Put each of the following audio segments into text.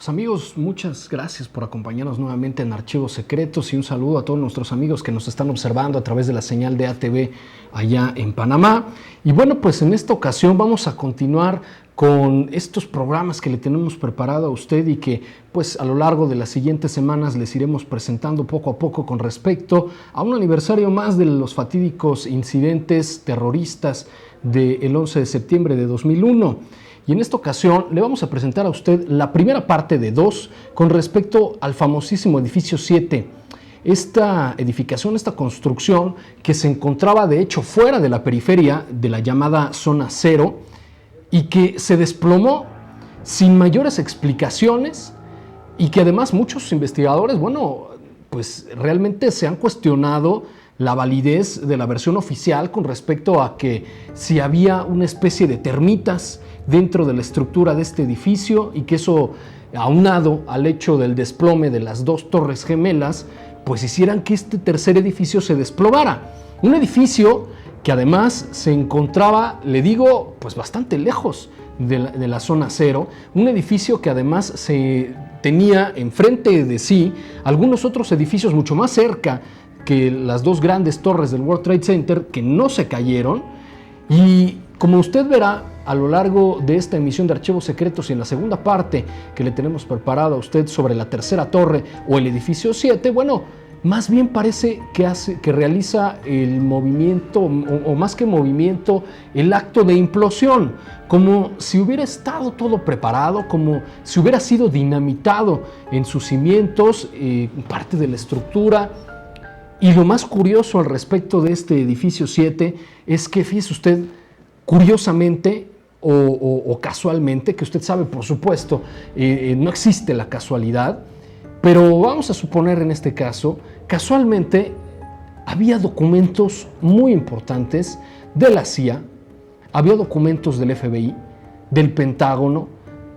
Pues amigos, muchas gracias por acompañarnos nuevamente en Archivos Secretos y un saludo a todos nuestros amigos que nos están observando a través de la señal de ATV allá en Panamá. Y bueno, pues en esta ocasión vamos a continuar con estos programas que le tenemos preparado a usted y que pues a lo largo de las siguientes semanas les iremos presentando poco a poco con respecto a un aniversario más de los fatídicos incidentes terroristas del 11 de septiembre de 2001. Y en esta ocasión le vamos a presentar a usted la primera parte de dos con respecto al famosísimo edificio 7. Esta edificación, esta construcción que se encontraba de hecho fuera de la periferia de la llamada zona cero y que se desplomó sin mayores explicaciones y que además muchos investigadores, pues realmente se han cuestionado la validez de la versión oficial con respecto a que si había una especie de termitas dentro de la estructura de este edificio y que eso, aunado al hecho del desplome de las dos torres gemelas, pues hicieran que este tercer edificio se desplomara. Un edificio que además se encontraba, le digo, pues bastante lejos de la zona cero, un edificio que además se tenía enfrente de sí algunos otros edificios mucho más cerca que las dos grandes torres del World Trade Center que no se cayeron. Y como usted verá a lo largo de esta emisión de Archivos Secretos y en la segunda parte que le tenemos preparada a usted sobre la tercera torre o el edificio 7, más bien parece que realiza el movimiento, o más que movimiento, el acto de implosión, como si hubiera estado todo preparado, como si hubiera sido dinamitado en sus cimientos, parte de la estructura. Y lo más curioso al respecto de este edificio 7 es que, fíjese usted, curiosamente o casualmente, que usted sabe, por supuesto, no existe la casualidad, pero vamos a suponer en este caso, casualmente había documentos muy importantes de la CIA, había documentos del FBI, del Pentágono,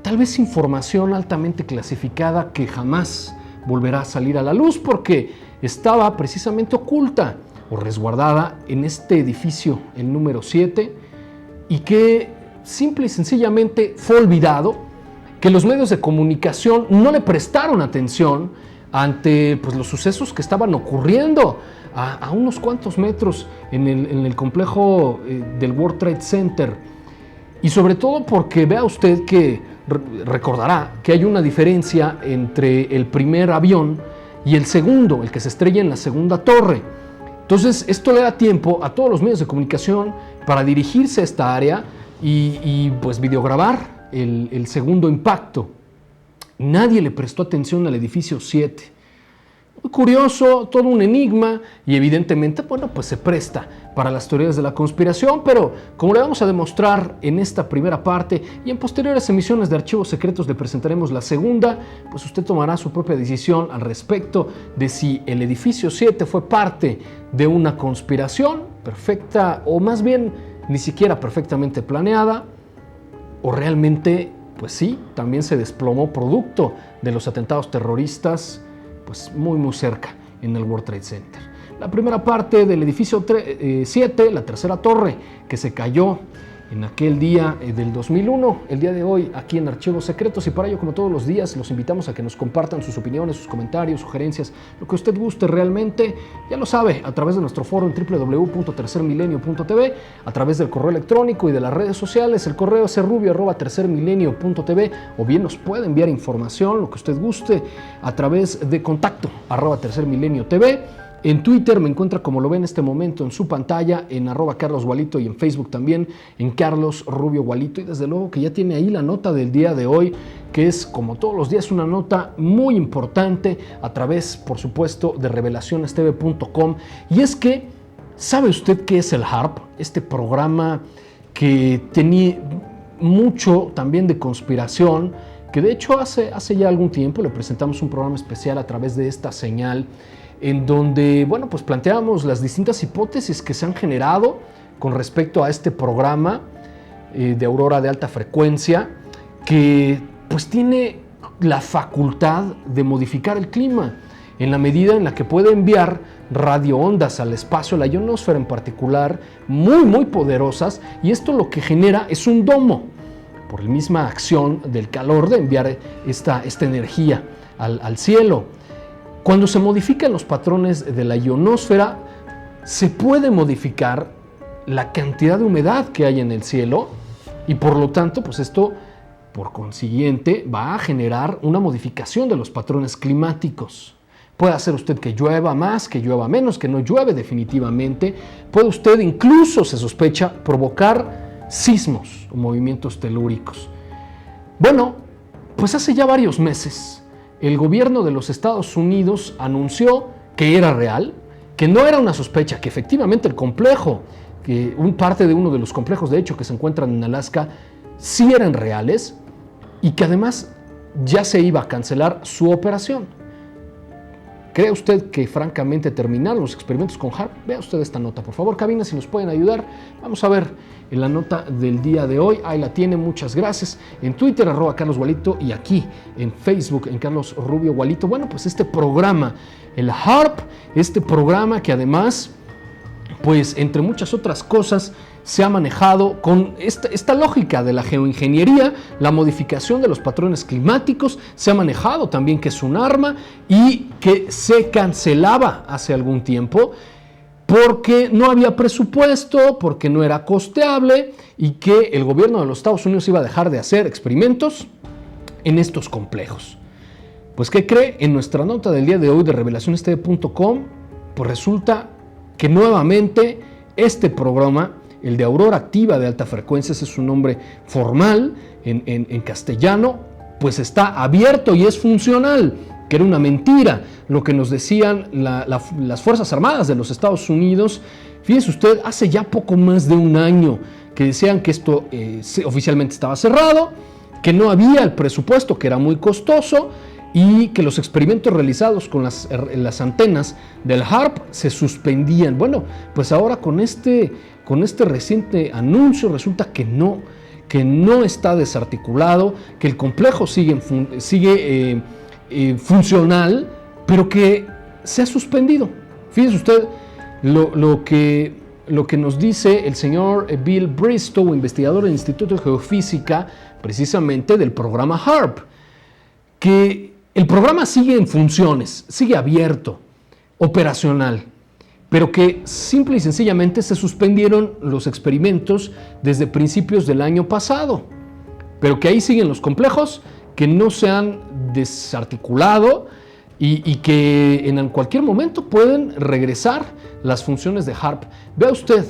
tal vez información altamente clasificada que jamás volverá a salir a la luz porque estaba precisamente oculta o resguardada en este edificio, el número 7, y que simple y sencillamente fue olvidado, que los medios de comunicación no le prestaron atención ante pues, los sucesos que estaban ocurriendo a unos cuantos metros en el complejo del World Trade Center. Y sobre todo porque vea usted que recordará que hay una diferencia entre el primer avión y el segundo, el que se estrella en la segunda torre. Entonces esto le da tiempo a todos los medios de comunicación para dirigirse a esta área y pues videograbar el segundo impacto. Nadie le prestó atención al edificio 7. Muy curioso, todo un enigma y evidentemente, pues se presta para las teorías de la conspiración, pero como le vamos a demostrar en esta primera parte y en posteriores emisiones de Archivos Secretos le presentaremos la segunda, pues usted tomará su propia decisión al respecto de si el edificio 7 fue parte de una conspiración perfecta o más bien ni siquiera perfectamente planeada, o realmente, pues sí, también se desplomó producto de los atentados terroristas pues muy cerca en el World Trade Center. La primera parte del edificio 7, la tercera torre, que se cayó en aquel día del 2001, el día de hoy aquí en Archivos Secretos, y para ello, como todos los días, los invitamos a que nos compartan sus opiniones, sus comentarios, sugerencias, lo que usted guste realmente, ya lo sabe, a través de nuestro foro en www.tercermilenio.tv, a través del correo electrónico y de las redes sociales. El correo es rubio@tercermilenio.tv, o bien nos puede enviar información, lo que usted guste, a través de contacto @tercermileniotv. En Twitter me encuentra, como lo ve en este momento en su pantalla, en @carlosgualito, y en Facebook también en Carlos Rubio Gualito. Y desde luego que ya tiene ahí la nota del día de hoy, que es, como todos los días, una nota muy importante a través, por supuesto, de revelacionestv.com. Y es que, ¿sabe usted qué es el HARP? Este programa que tenía mucho también de conspiración, que de hecho hace ya algún tiempo le presentamos un programa especial a través de esta señal, en donde, pues planteamos las distintas hipótesis que se han generado con respecto a este programa de aurora de alta frecuencia, que pues tiene la facultad de modificar el clima en la medida en la que puede enviar radioondas al espacio, la ionosfera en particular, muy poderosas, y esto lo que genera es un domo. por la misma acción del calor de enviar esta energía al cielo. Cuando se modifican los patrones de la ionosfera, se puede modificar la cantidad de humedad que hay en el cielo y por lo tanto, pues esto, por consiguiente, va a generar una modificación de los patrones climáticos. Puede hacer usted que llueva más, que llueva menos, que no llueve definitivamente. Puede usted incluso, se sospecha, provocar sismos o movimientos telúricos. Bueno, pues hace ya varios meses, el gobierno de los Estados Unidos anunció que era real, que no era una sospecha, que efectivamente el complejo, que parte de uno de los complejos de hecho que se encuentran en Alaska, sí eran reales y que además ya se iba a cancelar su operación. ¿Cree usted que francamente terminaron los experimentos con HAARP? Vea usted esta nota, por favor, cabina, si nos pueden ayudar. Vamos a ver en la nota del día de hoy. Ahí la tiene, muchas gracias. En Twitter, @Carlos Gualito, y aquí en Facebook, en Carlos Rubio Gualito. Bueno, pues este programa, el HAARP, este programa que además, pues entre muchas otras cosas, se ha manejado con esta lógica de la geoingeniería, la modificación de los patrones climáticos, se ha manejado también que es un arma y que se cancelaba hace algún tiempo porque no había presupuesto, porque no era costeable y que el gobierno de los Estados Unidos iba a dejar de hacer experimentos en estos complejos. Pues, ¿qué cree? En nuestra nota del día de hoy de revelacionestv.com, pues resulta que nuevamente este programa, el de Aurora Activa de Alta Frecuencia, ese es su nombre formal en castellano, pues está abierto y es funcional, que era una mentira lo que nos decían las Fuerzas Armadas de los Estados Unidos. Fíjese usted, hace ya poco más de un año que decían que esto oficialmente estaba cerrado, que no había el presupuesto, que era muy costoso, y que los experimentos realizados con las antenas del HAARP se suspendían. Bueno, pues ahora con este reciente anuncio resulta que no está desarticulado, que el complejo sigue funcional, pero que se ha suspendido. Fíjese usted lo que nos dice el señor Bill Bristow, investigador del Instituto de Geofísica, precisamente del programa HAARP, que el programa sigue en funciones, sigue abierto, operacional, pero que simple y sencillamente se suspendieron los experimentos desde principios del año pasado, pero que ahí siguen los complejos, que no se han desarticulado y que en cualquier momento pueden regresar las funciones de HAARP. Vea usted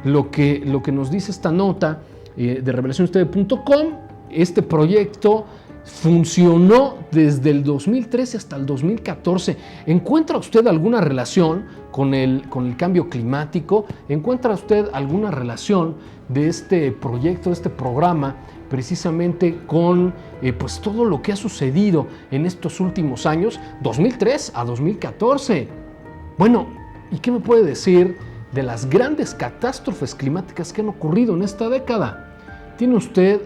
lo que nos dice esta nota de revelacionestv.com. Este proyecto funcionó desde el 2013 hasta el 2014. ¿Encuentra usted alguna relación con el cambio climático? ¿Encuentra usted alguna relación de este proyecto, de este programa, precisamente con pues todo lo que ha sucedido en estos últimos años, 2003 a 2014? Bueno, ¿y qué me puede decir de las grandes catástrofes climáticas que han ocurrido en esta década? ¿Tiene usted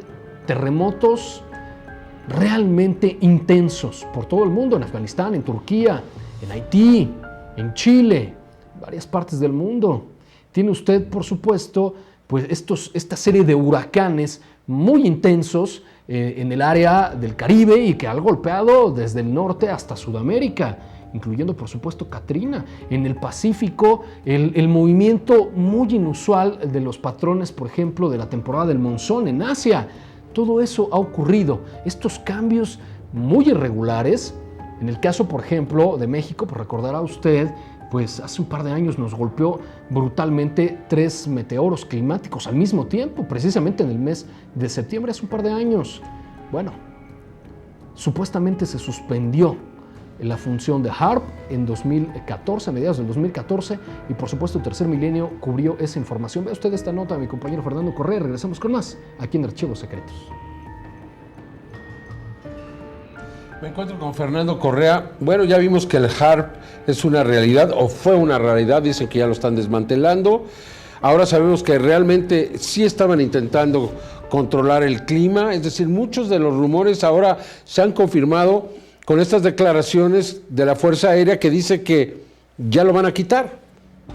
terremotos realmente intensos por todo el mundo, en Afganistán, en Turquía, en Haití, en Chile, varias partes del mundo? Tiene usted, por supuesto, pues esta serie de huracanes muy intensos en el área del Caribe y que han golpeado desde el norte hasta Sudamérica, incluyendo, por supuesto, Katrina. En el Pacífico, el movimiento muy inusual de los patrones, por ejemplo, de la temporada del monzón en Asia. Todo eso ha ocurrido, estos cambios muy irregulares. En el caso, por ejemplo, de México, pues recordará usted, pues hace un par de años nos golpeó brutalmente 3 meteoros climáticos al mismo tiempo, precisamente en el mes de septiembre, hace un par de años. Bueno, supuestamente se suspendió la función de HAARP en 2014, a mediados del 2014, y por supuesto el Tercer Milenio cubrió esa información. Vea usted esta nota de mi compañero Fernando Correa. Regresamos con más aquí en Archivos Secretos. Me encuentro con Fernando Correa. Bueno, ya vimos que el HAARP es una realidad, o fue una realidad, dicen que ya lo están desmantelando. Ahora sabemos que realmente sí estaban intentando controlar el clima, es decir, muchos de los rumores ahora se han confirmado con estas declaraciones de la Fuerza Aérea que dice que ya lo van a quitar,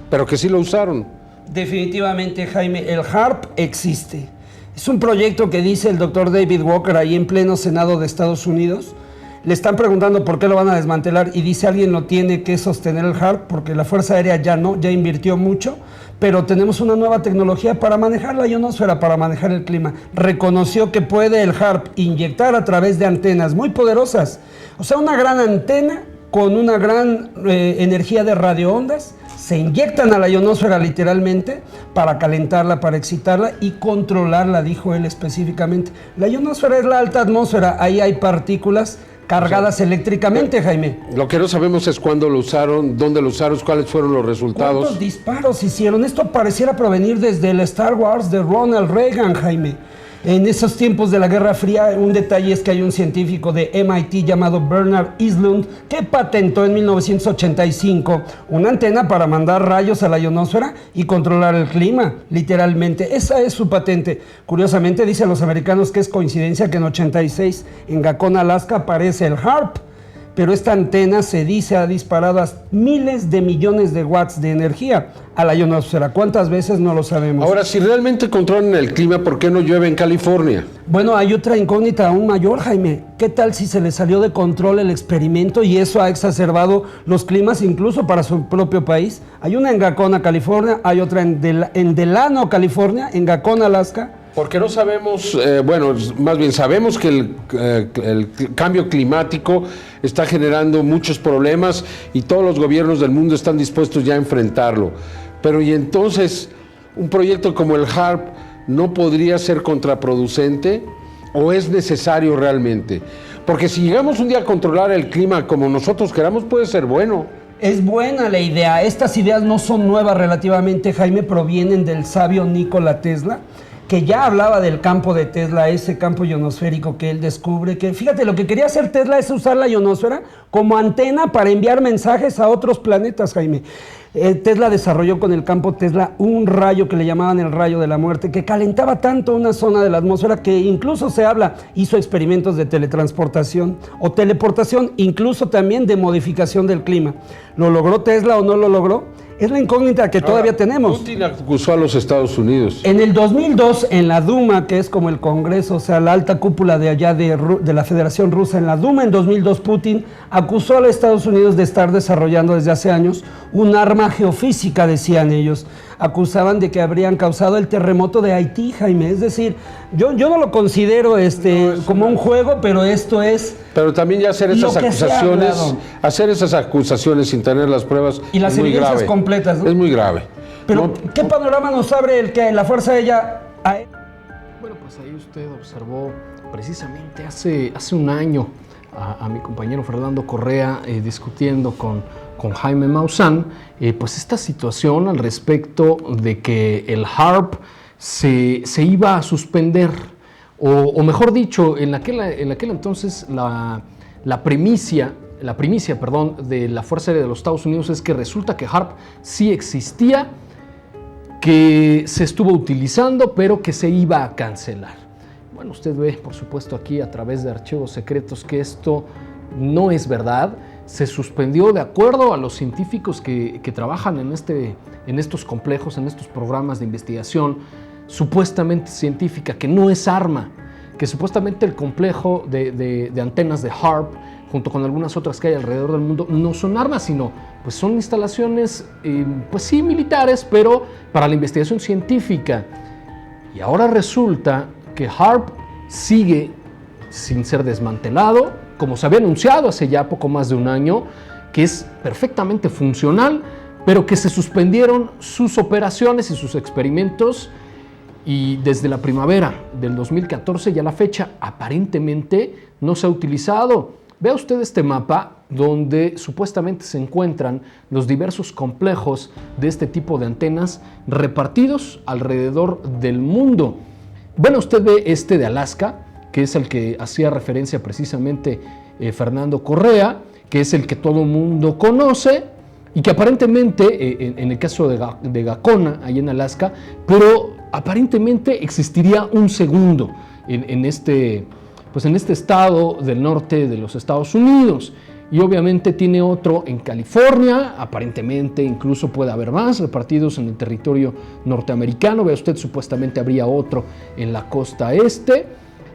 pero que sí lo usaron. Definitivamente, Jaime, el HAARP existe. Es un proyecto que dice el doctor David Walker ahí en pleno Senado de Estados Unidos. Le están preguntando por qué lo van a desmantelar y dice alguien lo tiene que sostener el HARP porque la Fuerza Aérea ya no, ya invirtió mucho, pero tenemos una nueva tecnología para manejar la ionosfera, para manejar el clima. Reconoció que puede el HARP inyectar a través de antenas muy poderosas, o sea, una gran antena con una gran energía de radioondas, se inyectan a la ionosfera literalmente para calentarla, para excitarla y controlarla, dijo él específicamente. La ionosfera es la alta atmósfera, ahí hay partículas cargadas eléctricamente, Jaime. Lo que no sabemos es cuándo lo usaron, dónde lo usaron, cuáles fueron los resultados. ¿Cuántos disparos hicieron? Esto pareciera provenir desde el Star Wars de Ronald Reagan, Jaime. En esos tiempos de la Guerra Fría, un detalle es que hay un científico de MIT llamado Bernard Eastlund que patentó en 1985 una antena para mandar rayos a la ionosfera y controlar el clima, literalmente. Esa es su patente. Curiosamente, dicen los americanos que es coincidencia que en 86 en Gacona, Alaska, aparece el HARP. Pero esta antena se dice ha disparado miles de millones de watts de energía a la ionosfera. ¿Cuántas veces? No lo sabemos. Ahora, si realmente controlan el clima, ¿por qué no llueve en California? Bueno, hay otra incógnita aún mayor, Jaime. ¿Qué tal si se le salió de control el experimento y eso ha exacerbado los climas incluso para su propio país? Hay una en Gacona, California, hay otra en Delano, California, en Gacona, Alaska. Porque no sabemos, bueno, más bien sabemos que el cambio climático está generando muchos problemas y todos los gobiernos del mundo están dispuestos ya a enfrentarlo. Pero y entonces, ¿un proyecto como el HARP no podría ser contraproducente o es necesario realmente? Porque si llegamos un día a controlar el clima como nosotros queramos, puede ser bueno. Es buena la idea. Estas ideas no son nuevas relativamente, Jaime, provienen del sabio Nikola Tesla, que ya hablaba del campo de Tesla, ese campo ionosférico que él descubre, que fíjate, lo que quería hacer Tesla es usar la ionosfera como antena para enviar mensajes a otros planetas, Jaime. Tesla desarrolló con el campo Tesla un rayo que le llamaban el rayo de la muerte, que calentaba tanto una zona de la atmósfera que incluso se habla, hizo experimentos de teletransportación o teleportación, incluso también de modificación del clima. ¿Lo logró Tesla o no lo logró? Es la incógnita que todavía tenemos. Putin acusó a los Estados Unidos. En el 2002, en la Duma, que es como el Congreso, o sea, la alta cúpula de allá de la Federación Rusa, en la Duma, en 2002, Putin acusó a los Estados Unidos de estar desarrollando desde hace años un arma geofísica, decían ellos. Acusaban de que habrían causado el terremoto de Haití, Jaime. Es decir, yo no lo considero como un juego, pero esto es... Pero también ya hacer esas acusaciones sin tener las pruebas y las evidencias completas, ¿no? Es muy grave. Pero, ¿qué panorama nos abre el que la Fuerza Aérea... Bueno, pues ahí usted observó precisamente hace un año a mi compañero Fernando Correa discutiendo con Jaime Maussan, pues esta situación al respecto de que el HARP se iba a suspender, o mejor dicho, en aquel entonces la primicia de la Fuerza Aérea de los Estados Unidos es que resulta que HARP sí existía, que se estuvo utilizando, pero que se iba a cancelar. Bueno, usted ve, por supuesto, aquí a través de archivos secretos que esto no es verdad. Se suspendió de acuerdo a los científicos que trabajan en estos complejos, en estos programas de investigación supuestamente científica, que no es arma, que supuestamente el complejo de antenas de HARP, junto con algunas otras que hay alrededor del mundo, no son armas, sino pues son instalaciones, pues sí, militares, pero para la investigación científica. Y ahora resulta que HARP sigue sin ser desmantelado, como se había anunciado hace ya poco más de un año, que es perfectamente funcional, pero que se suspendieron sus operaciones y sus experimentos, y desde la primavera del 2014 ya la fecha aparentemente no se ha utilizado. Vea usted este mapa donde supuestamente se encuentran los diversos complejos de este tipo de antenas repartidos alrededor del mundo. Bueno, usted ve este de Alaska, que es el que hacía referencia precisamente Fernando Correa, que es el que todo mundo conoce y que aparentemente, en el caso de Gacona, ahí en Alaska, pero aparentemente existiría un segundo en este pues en este estado del norte de los Estados Unidos. Y obviamente tiene otro en California, aparentemente incluso puede haber más repartidos en el territorio norteamericano. Vea usted, supuestamente habría otro en la costa este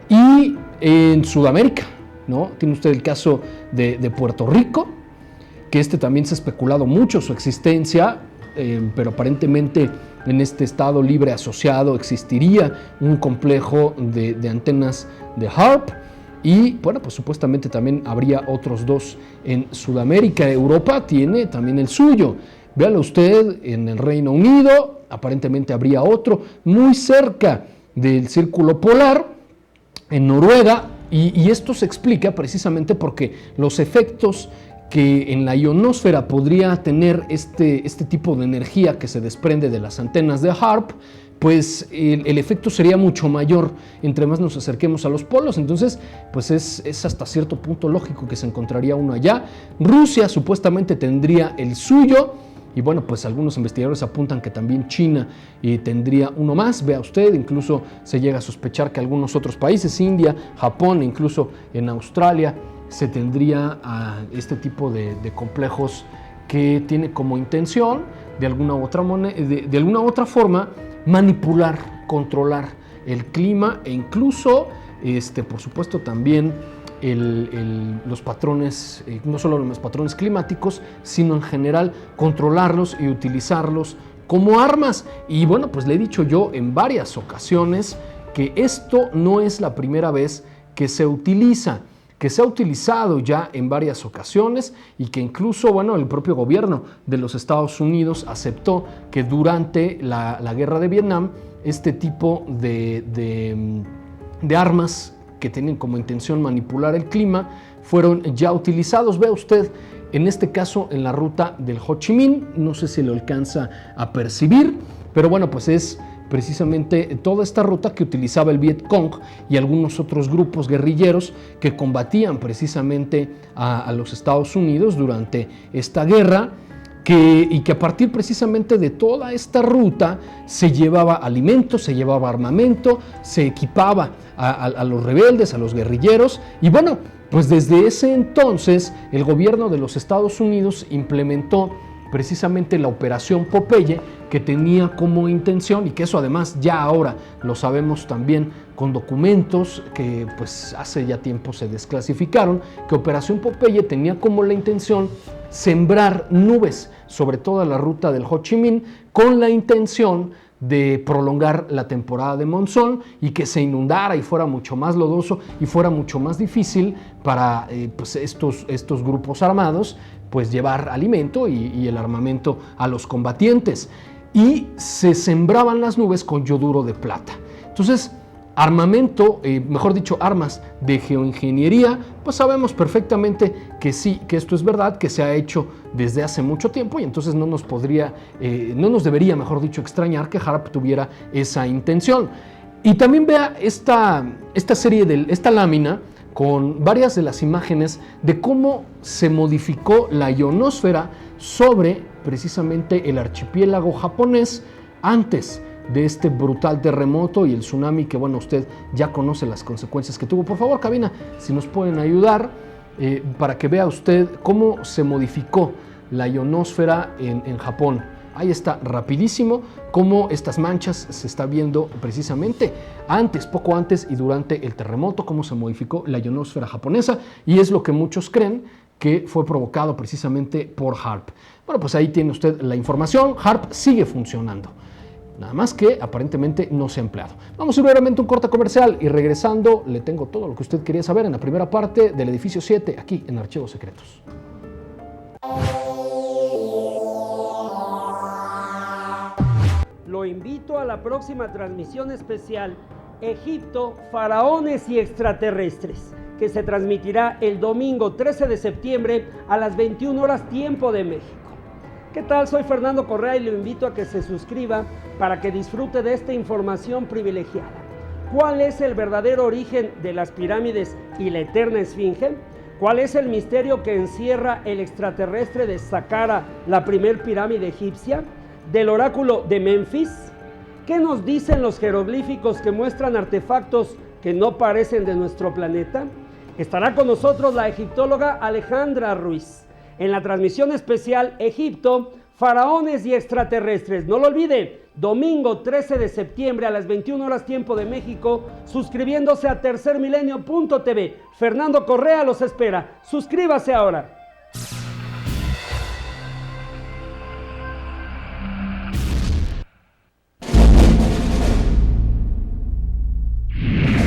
y en Sudamérica, ¿no? Tiene usted el caso de Puerto Rico, que también se ha especulado mucho su existencia, pero aparentemente en este estado libre asociado existiría un complejo de antenas de HAARP. Y bueno, pues supuestamente también habría otros 2 en Sudamérica. Europa tiene también el suyo. Véalo usted, en el Reino Unido aparentemente habría otro muy cerca del Círculo Polar, en Noruega, y esto se explica precisamente porque los efectos que en la ionosfera podría tener este tipo de energía que se desprende de las antenas de HAARP, pues el efecto sería mucho mayor entre más nos acerquemos a los polos. Entonces, pues es hasta cierto punto lógico que se encontraría uno allá. Rusia supuestamente tendría el suyo, y bueno, pues algunos investigadores apuntan que también China tendría uno más. Vea usted, incluso se llega a sospechar que algunos otros países, India, Japón, incluso en Australia, se tendría este tipo de complejos que tiene como intención de alguna u otra forma manipular, controlar el clima e incluso, por supuesto, también los patrones, no solo los patrones climáticos, sino en general controlarlos y utilizarlos como armas. Y bueno, pues le he dicho yo en varias ocasiones que esto no es la primera vez que se utiliza, que se ha utilizado ya en varias ocasiones y que incluso, bueno, el propio gobierno de los Estados Unidos aceptó que durante la guerra de Vietnam este tipo de armas que tienen como intención manipular el clima fueron ya utilizados. Vea usted, en este caso en la ruta del Ho Chi Minh, no sé si lo alcanza a percibir, pero bueno, pues es precisamente toda esta ruta que utilizaba el Viet Cong y algunos otros grupos guerrilleros que combatían precisamente a los Estados Unidos durante esta guerra, y que a partir precisamente de toda esta ruta se llevaba alimentos, se llevaba armamento, se equipaba a los rebeldes, a los guerrilleros. Y bueno, pues desde ese entonces el gobierno de los Estados Unidos implementó precisamente la Operación Popeye, que tenía como intención, y que eso además ya ahora lo sabemos también con documentos que pues hace ya tiempo se desclasificaron, que Operación Popeye tenía como la intención sembrar nubes sobre toda la ruta del Ho Chi Minh con la intención de prolongar la temporada de monzón y que se inundara y fuera mucho más lodoso y fuera mucho más difícil para pues estos grupos armados pues llevar alimento y el armamento a los combatientes, y se sembraban las nubes con yoduro de plata. Entonces, armamento, mejor dicho, armas de geoingeniería, pues sabemos perfectamente que sí, que esto es verdad, que se ha hecho desde hace mucho tiempo, y entonces no nos debería, mejor dicho, extrañar que HAARP tuviera esa intención. Y también vea esta lámina con varias de las imágenes de cómo se modificó la ionosfera sobre precisamente el archipiélago japonés antes de este brutal terremoto y el tsunami que, bueno, usted ya conoce las consecuencias que tuvo. Por favor, cabina, si nos pueden ayudar para que vea usted cómo se modificó la ionosfera en Japón. Ahí está, rapidísimo, cómo estas manchas se está viendo precisamente poco antes y durante el terremoto, cómo se modificó la ionosfera japonesa, y es lo que muchos creen que fue provocado precisamente por HAARP. Bueno, pues ahí tiene usted la información. HAARP sigue funcionando, nada más que aparentemente no se ha empleado. Vamos a ir brevemente a un corte comercial y regresando le tengo todo lo que usted quería saber en la primera parte del edificio 7 aquí en Archivos Secretos. Lo invito a la próxima transmisión especial Egipto, faraones y extraterrestres, que se transmitirá el domingo 13 de septiembre a las 21 horas tiempo de México. ¿Qué tal? Soy Fernando Correa y lo invito a que se suscriba para que disfrute de esta información privilegiada. ¿Cuál es el verdadero origen de las pirámides y la eterna esfinge? ¿Cuál es el misterio que encierra el extraterrestre de Saqqara, la primer pirámide egipcia? ¿Del oráculo de Memphis? ¿Qué nos dicen los jeroglíficos que muestran artefactos que no parecen de nuestro planeta? Estará con nosotros la egiptóloga Alejandra Ruiz en la transmisión especial Egipto, Faraones y Extraterrestres. No lo olvide, domingo 13 de septiembre a las 21 horas tiempo de México, suscribiéndose a tercermilenio.tv. Fernando Correa los espera. Suscríbase ahora.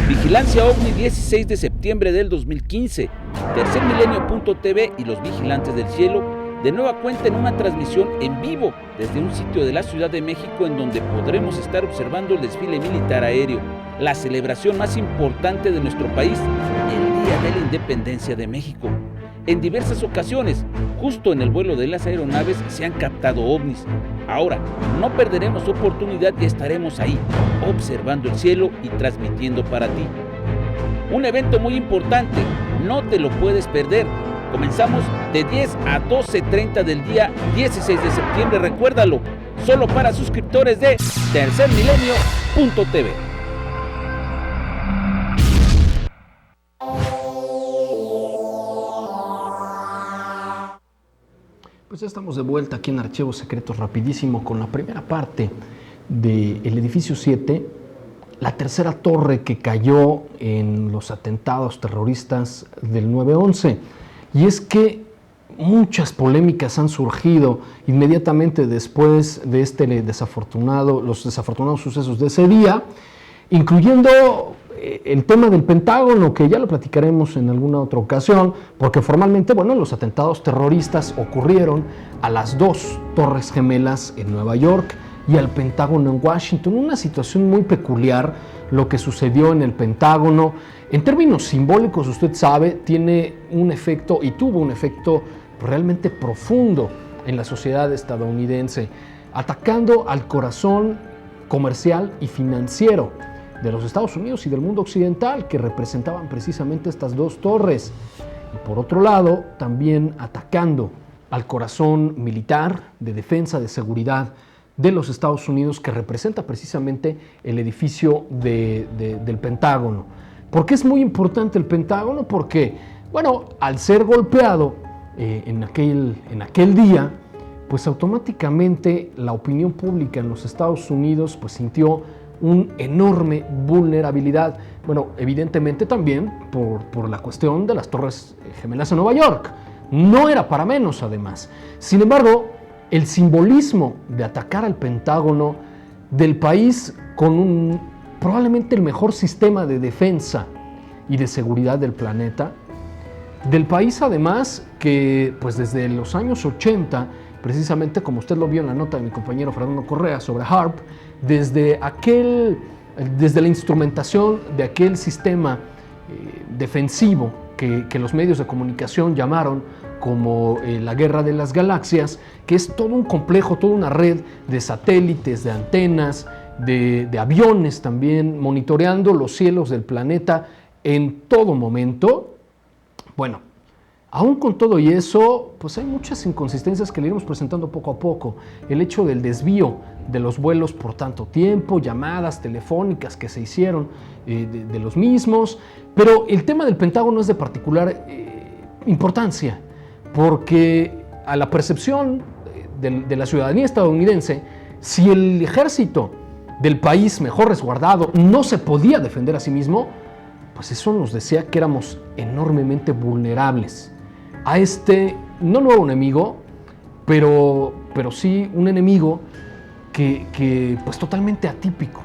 Vigilancia OVNI 16 de septiembre del 2015. Tercermilenio.tv y los Vigilantes del Cielo de nueva cuenta en una transmisión en vivo desde un sitio de la Ciudad de México en donde podremos estar observando el desfile militar aéreo, la celebración más importante de nuestro país, el Día de la Independencia de México. En diversas ocasiones, justo en el vuelo de las aeronaves, se han captado ovnis. Ahora, no perderemos oportunidad y estaremos ahí, observando el cielo y transmitiendo para ti. Un evento muy importante, no te lo puedes perder. Comenzamos de 10 a 12:30 del día 16 de septiembre, recuérdalo, solo para suscriptores de tercermilenio.tv. Pues ya estamos de vuelta aquí en Archivos Secretos, rapidísimo, con la primera parte del edificio 7, la tercera torre que cayó en los atentados terroristas del 9/11. Y es que muchas polémicas han surgido inmediatamente después de los desafortunados sucesos de ese día, incluyendo el tema del Pentágono, que ya lo platicaremos en alguna otra ocasión, porque formalmente, los atentados terroristas ocurrieron a las dos Torres Gemelas en Nueva York y al Pentágono en Washington. Una situación muy peculiar lo que sucedió en el Pentágono. En términos simbólicos, usted sabe, tiene un efecto y tuvo un efecto realmente profundo en la sociedad estadounidense, atacando al corazón comercial y financiero de los Estados Unidos y del mundo occidental, que representaban precisamente estas dos torres. Y por otro lado, también atacando al corazón militar, de defensa, de seguridad de los Estados Unidos, que representa precisamente el edificio del Pentágono. ¿Por qué es muy importante el Pentágono? Porque, al ser golpeado en aquel día, pues automáticamente la opinión pública en los Estados Unidos pues sintió una enorme vulnerabilidad. Evidentemente también por la cuestión de las Torres Gemelas en Nueva York. No era para menos, además. Sin embargo, el simbolismo de atacar al Pentágono del país con probablemente el mejor sistema de defensa y de seguridad del planeta, del país además que pues desde los años 80, precisamente como usted lo vio en la nota de mi compañero Fernando Correa sobre HAARP, desde la instrumentación de aquel sistema defensivo que los medios de comunicación llamaron como la Guerra de las Galaxias, que es todo un complejo, toda una red de satélites, de antenas, de aviones también, monitoreando los cielos del planeta en todo momento. Aún con todo y eso, pues hay muchas inconsistencias que le iremos presentando poco a poco. El hecho del desvío de los vuelos por tanto tiempo, llamadas telefónicas que se hicieron de los mismos, pero el tema del Pentágono es de particular importancia, porque a la percepción de la ciudadanía estadounidense, si el ejército del país mejor resguardado no se podía defender a sí mismo, pues eso nos decía que éramos enormemente vulnerables a este no nuevo enemigo, pero sí un enemigo que pues totalmente atípico.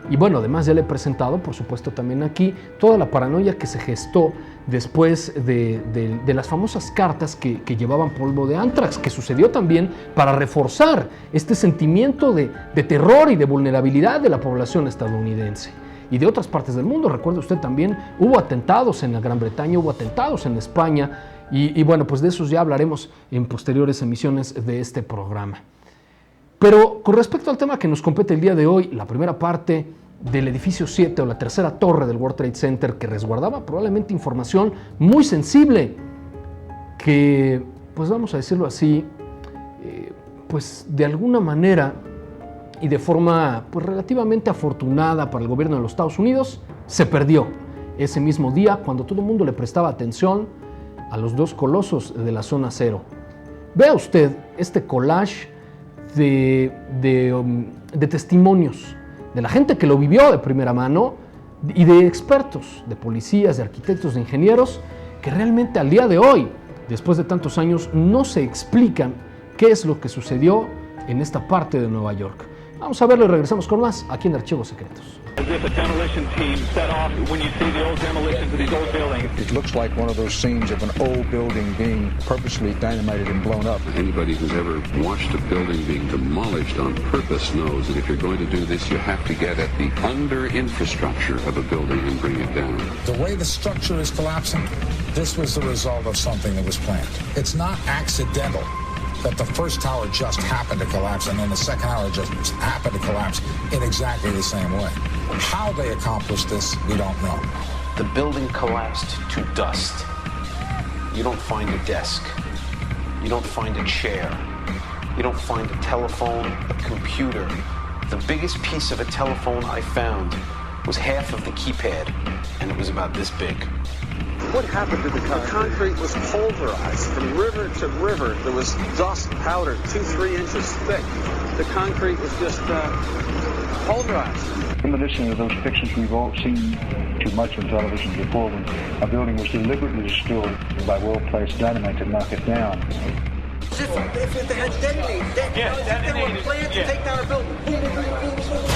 Y además ya le he presentado, por supuesto también aquí, toda la paranoia que se gestó después de las famosas cartas que llevaban polvo de anthrax, que sucedió también para reforzar este sentimiento de terror y de vulnerabilidad de la población estadounidense y de otras partes del mundo. Recuerde usted también, hubo atentados en la Gran Bretaña, hubo atentados en España, y pues de esos ya hablaremos en posteriores emisiones de este programa. Pero con respecto al tema que nos compete el día de hoy, la primera parte del edificio 7 o la tercera torre del World Trade Center, que resguardaba probablemente información muy sensible, que, pues vamos a decirlo así, pues de alguna manera y de forma pues relativamente afortunada para el gobierno de los Estados Unidos, se perdió ese mismo día cuando todo el mundo le prestaba atención a los dos colosos de la zona cero. Vea usted este collage de testimonios de la gente que lo vivió de primera mano y de expertos, de policías, de arquitectos, de ingenieros, que realmente al día de hoy, después de tantos años, no se explican qué es lo que sucedió en esta parte de Nueva York. Vamos a verlo y regresamos con más aquí en Archivos Secretos. As if a demolition team set off when you see the old demolitions of these old buildings. It looks like one of those scenes of an old building being purposely dynamited and blown up. Anybody who's ever watched a building being demolished on purpose knows that if you're going to do this, you have to get at the under infrastructure of a building and bring it down. The way the structure is collapsing, this was the result of something that was planned. It's not accidental that the first tower just happened to collapse and then the second tower just happened to collapse in exactly the same way. How they accomplished this, we don't know. The building collapsed to dust. You don't find a desk. You don't find a chair. You don't find a telephone, a computer. The biggest piece of a telephone I found was half of the keypad, and it was about this big. What happened to the concrete? The concrete was pulverized from river to river. There was dust powder 2-3 inches thick. The concrete was just pulverized. In addition to those pictures we've all seen too much on television before, when a building was deliberately destroyed by well-placed dynamite to knock it down. If they had detonated, they were planned to take down a building.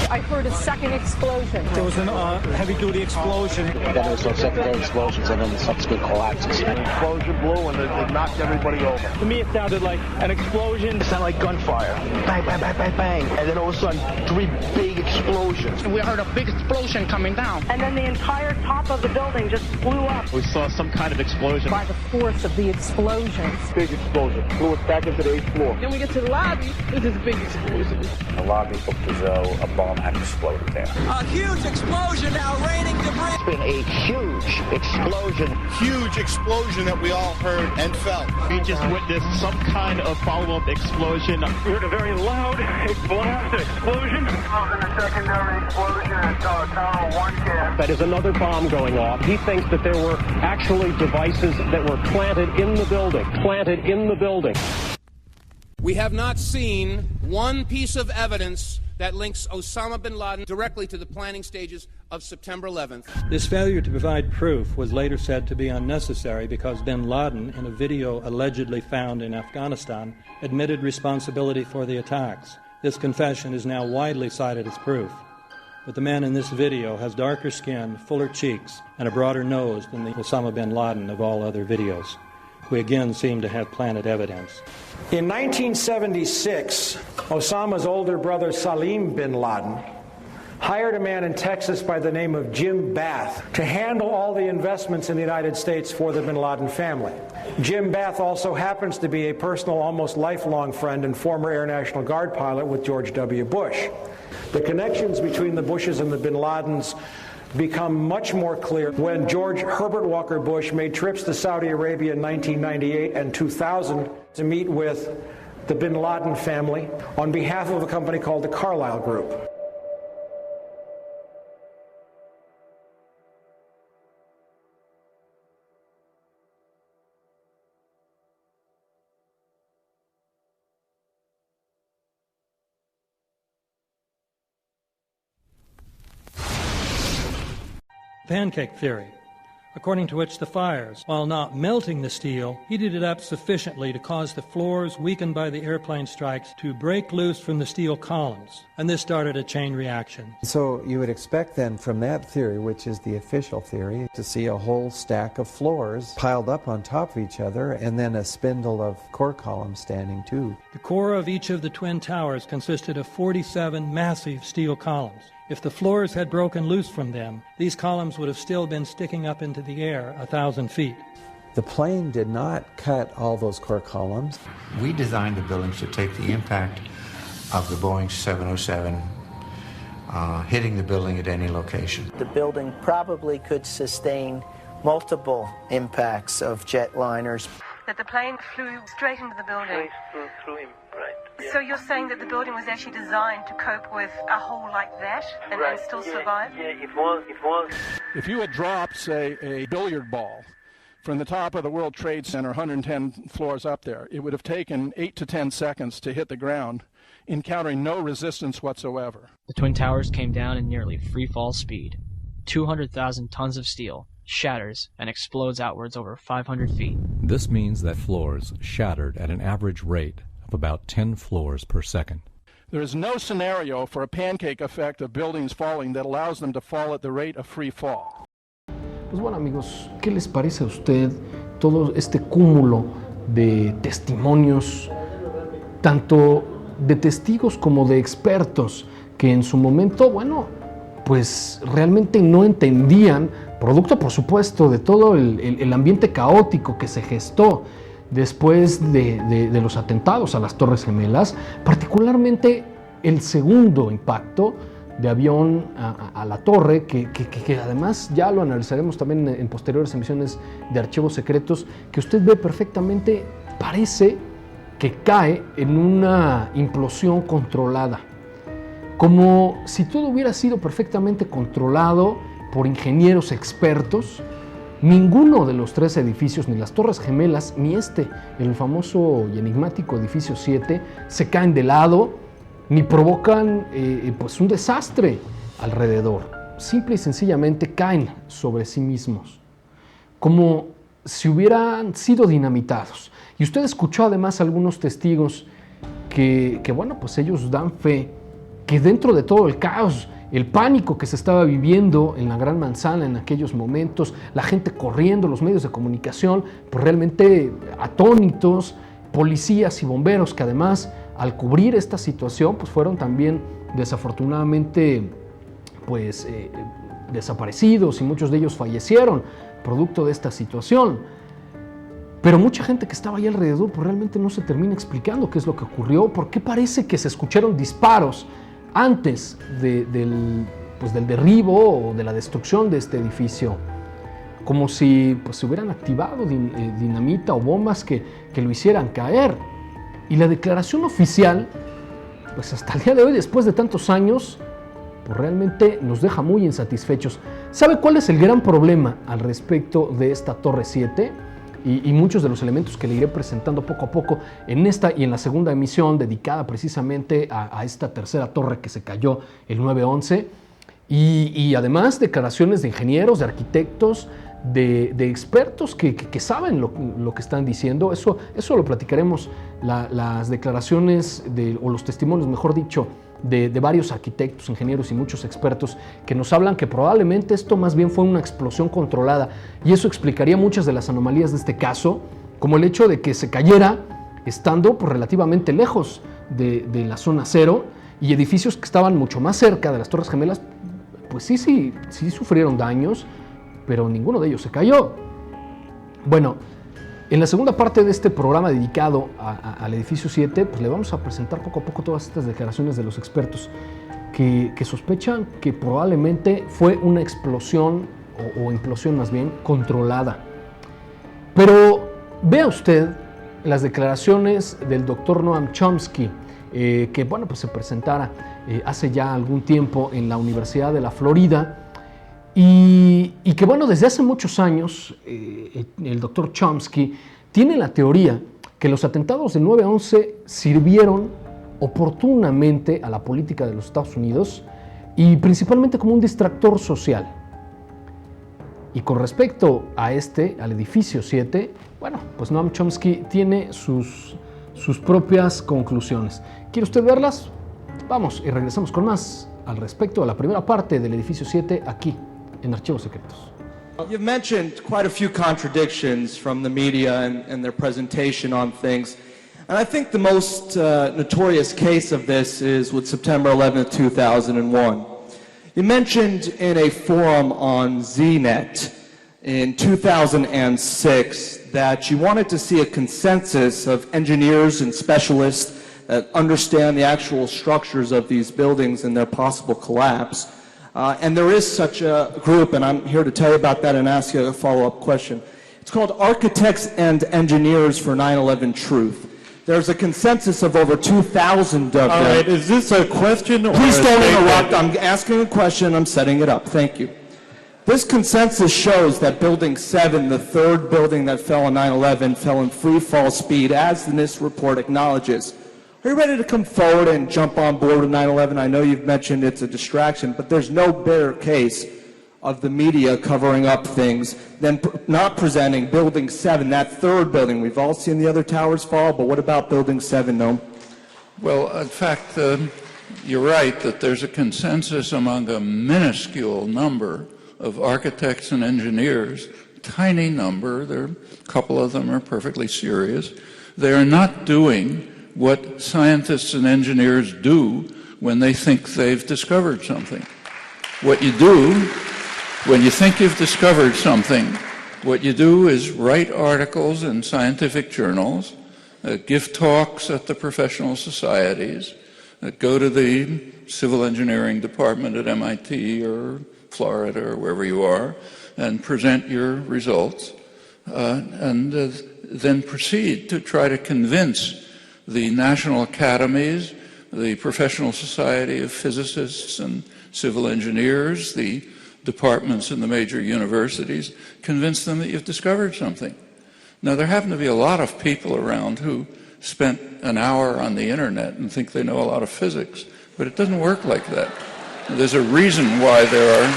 I heard a second explosion. There was a heavy-duty explosion. Then there was those secondary explosions and then the subsequent collapses. An explosion blew and it knocked everybody over. To me, it sounded like an explosion. It sounded like gunfire. Bang, bang, bang, bang, bang. And then all of a sudden, 3 big explosions. We heard a big explosion coming down. And then the entire top of the building just blew up. We saw some kind of explosion. By the force of the explosion. Big explosion. Blew us back into the 8th floor. Then we get to the lobby. This is a big explosion. The lobby looked as though a bomb had exploded there. A huge explosion now raining debris. It's been a huge explosion. Huge explosion that we all heard and felt. We just witnessed some kind of follow-up explosion. We heard a very loud explosion. A secondary explosion at Tower 1 camp. That is another bomb going off. He thinks that there were actually devices that were planted in the building. Planted in the building. We have not seen one piece of evidence that links Osama bin Laden directly to the planning stages of September 11th. This failure to provide proof was later said to be unnecessary because bin Laden, in a video allegedly found in Afghanistan, admitted responsibility for the attacks. This confession is now widely cited as proof. But the man in this video has darker skin, fuller cheeks, and a broader nose than the Osama bin Laden of all other videos. We again seem to have planted evidence. In 1976, Osama's older brother Salim bin Laden hired a man in Texas by the name of Jim Bath to handle all the investments in the United States for the bin Laden family. Jim Bath also happens to be a personal, almost lifelong friend and former Air National Guard pilot with George W. Bush. The connections between the Bushes and the bin Ladens become much more clear when George Herbert Walker Bush made trips to Saudi Arabia in 1998 and 2000 to meet with the bin Laden family on behalf of a company called the Carlyle Group. Pancake theory, according to which the fires, while not melting the steel, heated it up sufficiently to cause the floors weakened by the airplane strikes to break loose from the steel columns, and this started a chain reaction. So you would expect then from that theory, which is the official theory, to see a whole stack of floors piled up on top of each other and then a spindle of core columns standing too. The core of each of the twin towers consisted of 47 massive steel columns. If the floors had broken loose from them, these columns would have still been sticking up into the air 1,000 feet. The plane did not cut all those core columns. We designed the buildings to take the impact of the Boeing 707 hitting the building at any location. The building probably could sustain multiple impacts of jetliners. That the plane flew straight into the building. Through him, right. So you're saying that the building was actually designed to cope with a hole like that and still survive? Yeah, it was. If you had dropped, say, a billiard ball from the top of the World Trade Center, 110 floors up there, it would have taken 8 to 10 seconds to hit the ground, encountering no resistance whatsoever. The Twin Towers came down in nearly free fall speed. 200,000 tons of steel shatters and explodes outwards over 500 feet. This means that floors shattered at an average rate of about 10 floors per second. There is no scenario for a pancake effect of buildings falling that allows them to fall at the rate of free fall. Pues bueno, amigos, ¿qué les parece a usted todo este cúmulo de testimonios, tanto de testigos como de expertos, que en su momento, bueno, pues realmente no entendían, producto por supuesto de todo el ambiente caótico que se gestó después de los atentados a las Torres Gemelas, particularmente el segundo impacto de avión a la torre, que además ya lo analizaremos también en posteriores emisiones de Archivos Secretos, que usted ve perfectamente, parece que cae en una implosión controlada, como si todo hubiera sido perfectamente controlado por ingenieros expertos. Ninguno de los tres edificios, ni las Torres Gemelas, ni el famoso y enigmático edificio 7, se caen de lado, ni provocan pues un desastre alrededor. Simple y sencillamente caen sobre sí mismos, como si hubieran sido dinamitados. Y usted escuchó además algunos testigos que bueno, pues ellos dan fe que dentro de todo el caos, el pánico que se estaba viviendo en la Gran Manzana en aquellos momentos, la gente corriendo, los medios de comunicación, pues realmente atónitos, policías y bomberos que además al cubrir esta situación pues fueron también desafortunadamente pues desaparecidos, y muchos de ellos fallecieron producto de esta situación. Pero mucha gente que estaba ahí alrededor pues realmente no se termina explicando qué es lo que ocurrió, porque parece que se escucharon disparos antes del derribo o de la destrucción de este edificio, como si pues, se hubieran activado dinamita o bombas que lo hicieran caer. Y la declaración oficial, pues hasta el día de hoy, después de tantos años, pues realmente nos deja muy insatisfechos. ¿Sabe cuál es el gran problema al respecto de esta Torre 7? Y muchos de los elementos que le iré presentando poco a poco en esta y en la segunda emisión dedicada precisamente a esta tercera torre que se cayó el 9/11, y además declaraciones de ingenieros, de arquitectos, de expertos que saben lo que están diciendo. Eso lo platicaremos, las declaraciones o los testimonios, mejor dicho, de varios arquitectos, ingenieros y muchos expertos que nos hablan que probablemente esto más bien fue una explosión controlada, y eso explicaría muchas de las anomalías de este caso, como el hecho de que se cayera estando pues, relativamente lejos de la zona cero, y edificios que estaban mucho más cerca de las Torres Gemelas pues sí sufrieron daños, pero ninguno de ellos se cayó. Bueno, en la segunda parte de este programa dedicado al edificio 7, pues le vamos a presentar poco a poco todas estas declaraciones de los expertos que sospechan que probablemente fue una explosión o implosión más bien controlada. Pero vea usted las declaraciones del doctor Noam Chomsky, que bueno, pues se presentara hace ya algún tiempo en la Universidad de la Florida, y que bueno, desde hace muchos años el doctor Chomsky tiene la teoría que los atentados del 9/11 sirvieron oportunamente a la política de los Estados Unidos, y principalmente como un distractor social. Y con respecto a al edificio 7, bueno, pues Noam Chomsky tiene sus propias conclusiones. ¿Quiere usted verlas? Vamos y regresamos con más al respecto de la primera parte del edificio 7 aquí en Archivos Secretos. You've mentioned quite a few contradictions from the media and their presentation on things. And I think the most notorious case of this is with September 11th, 2001. You mentioned in a forum on ZNet in 2006 that you wanted to see a consensus of engineers and specialists that understand the actual structures of these buildings and their possible collapse. And there is such a group, and I'm here to tell you about that and ask you a follow-up question. It's called Architects and Engineers for 9/11 Truth. There's a consensus of over 2,000 of them. All right, is this a question or Please a don't statement? interrupt. I'm asking a question. I'm setting it up. Thank you. This consensus shows that Building 7, the third building that fell on 9/11, fell in free fall speed, as the NIST report acknowledges. Are you ready to come forward and jump on board with 9/11? I know you've mentioned it's a distraction, but there's no better case of the media covering up things than not presenting Building 7, that third building. We've all seen the other towers fall, but what about Building 7, Noam? Well, in fact, you're right that there's a consensus among a minuscule number of architects and engineers, tiny number, a couple of them are perfectly serious. They are not doing what scientists and engineers do when they think they've discovered something. What you do, when you think you've discovered something, what you do is write articles in scientific journals, give talks at the professional societies, go to the civil engineering department at MIT or Florida or wherever you are, and present your results, and then proceed to try to convince the national academies, the professional society of physicists and civil engineers, the departments in the major universities, convince them that you've discovered something. Now, there happen to be a lot of people around who spent an hour on the internet and think they know a lot of physics, but it doesn't work like that. There's a reason why there are,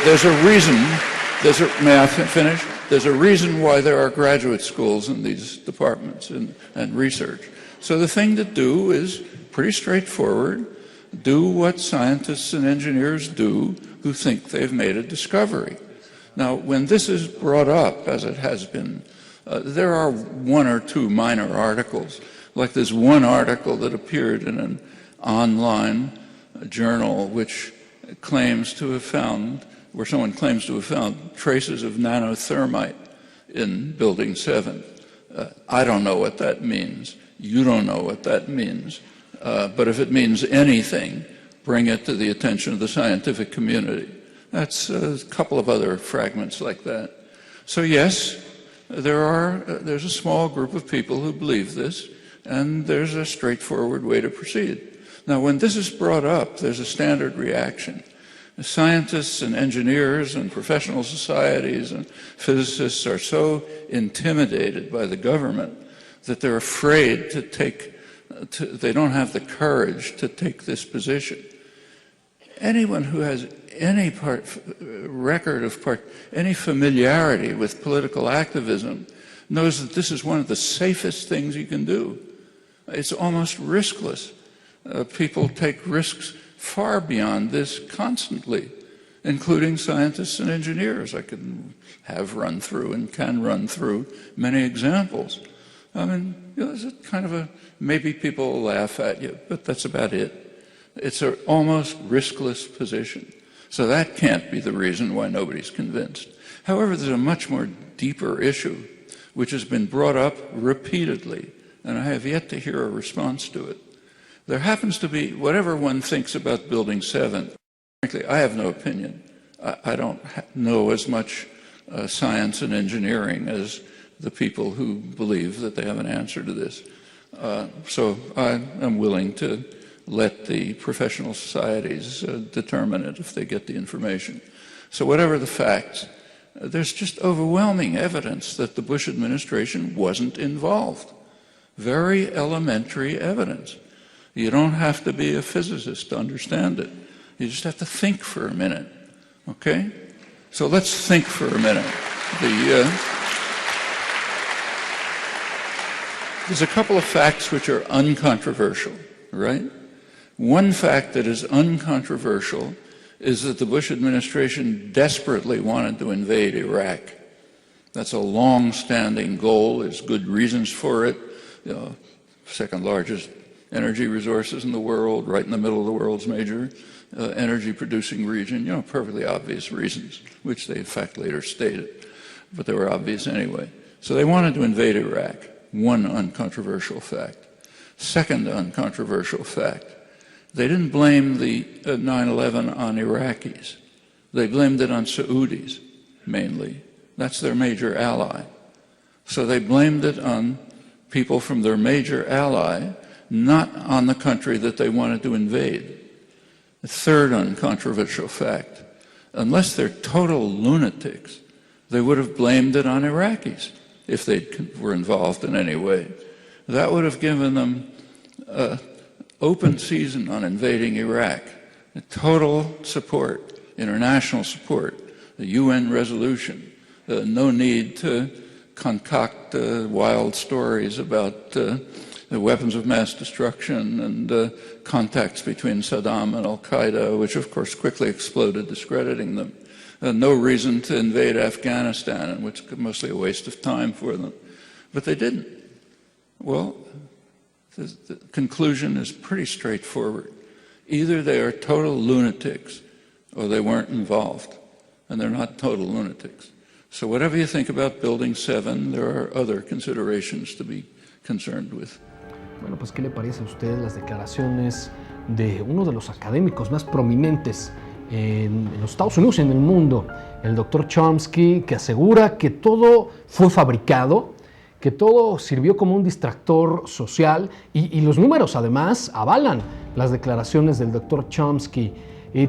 there's a reason, may I finish? There's a reason why there are graduate schools in these departments and research. So the thing to do is pretty straightforward. Do what scientists and engineers do who think they've made a discovery. Now, when this is brought up, as it has been, there are one or two minor articles, like this one article that appeared in an online journal which claims to have found, where someone claims to have found traces of nanothermite in Building 7. I don't know what that means. You don't know what that means. But if it means anything, bring it to the attention of the scientific community. That's a couple of other fragments like that. So yes, there's a small group of people who believe this, and there's a straightforward way to proceed. Now, when this is brought up, there's a standard reaction. Scientists and engineers and professional societies and physicists are so intimidated by the government that they're afraid to they don't have the courage to take this position. Anyone who has any any familiarity with political activism knows that this is one of the safest things you can do. It's almost riskless. People take risks far beyond this constantly, including scientists and engineers. I can have run through and can run through many examples. It's a kind of maybe people will laugh at you, but that's about it. It's an almost riskless position. So that can't be the reason why nobody's convinced. However, there's a much more deeper issue which has been brought up repeatedly, and I have yet to hear a response to it. There happens to be, whatever one thinks about Building 7, frankly, I have no opinion. I don't know as much science and engineering as the people who believe that they have an answer to this. So I am willing to let the professional societies determine it if they get the information. So whatever the facts, there's just overwhelming evidence that the Bush administration wasn't involved. Very elementary evidence. You don't have to be a physicist to understand it. You just have to think for a minute, okay? So let's think for a minute. There's a couple of facts which are uncontroversial, right? One fact that is uncontroversial is that the Bush administration desperately wanted to invade Iraq. That's a long-standing goal. There's good reasons for it. Second largest energy resources in the world, right in the middle of the world's major energy-producing region. Perfectly obvious reasons, which they in fact later stated, but they were obvious anyway. So they wanted to invade Iraq. One uncontroversial fact. Second uncontroversial fact. They didn't blame the 9/11 on Iraqis. They blamed it on Saudis, mainly. That's their major ally. So they blamed it on people from their major ally, not on the country that they wanted to invade. The third uncontroversial fact, unless they're total lunatics, they would have blamed it on Iraqis if they were involved in any way. That would have given them open season on invading Iraq. Total support, international support, the UN resolution, no need to concoct wild stories about the weapons of mass destruction and contacts between Saddam and Al-Qaeda, which of course quickly exploded, discrediting them. No reason to invade Afghanistan, which was mostly a waste of time for them. But they didn't. Well, the conclusion is pretty straightforward. Either they are total lunatics or they weren't involved, and they're not total lunatics. So whatever you think about Building 7, there are other considerations to be concerned with. Bueno, pues ¿qué le parece a usted las declaraciones de uno de los académicos más prominentes en los Estados Unidos y en el mundo, el doctor Chomsky, que asegura que todo fue fabricado, que todo sirvió como un distractor social y los números además avalan las declaraciones del doctor Chomsky.